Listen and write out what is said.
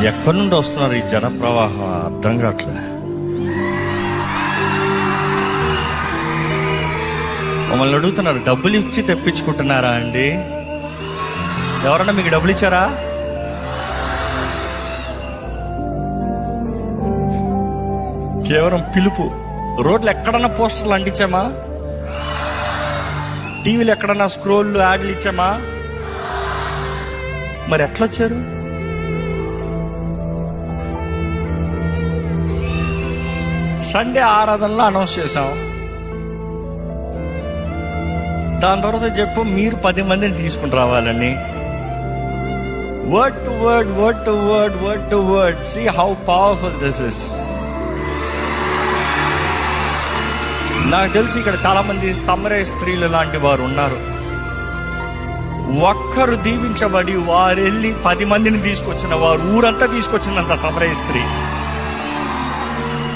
ఎక్కడి నుండి వస్తున్నారు ఈ జన ప్రవాహం అర్థం కావట్లే. మమ్మల్ని అడుగుతున్నారు, డబ్బులు ఇచ్చి తెప్పించుకుంటున్నారా అండి? ఎవరన్నా మీకు డబ్బులు ఇచ్చారా? కేవలం పిలుపు. రోడ్లు ఎక్కడన్నా పోస్టర్లు అంటించామా? టీవీలు ఎక్కడన్నా స్క్రోళ్ళు యాడ్లు ఇచ్చామా? మరి ఎట్లొచ్చారు? సండే ఆరాధనలో అనౌన్స్ చేశాం. దాని తర్వాత చెప్పు మీరు 10 మందిని తీసుకుని రావాలని. Word to word, word to word, word to word. See how powerful this is. నాకు తెలిసి ఇక్కడ చాలా మంది సమరయ స్త్రీలు లాంటి వారు ఉన్నారు. ఒక్కరు దీవించబడి వారు వెళ్ళి 10 మందిని తీసుకొచ్చిన వారు ఊరంతా తీసుకొచ్చిందంట సమరయ స్త్రీ.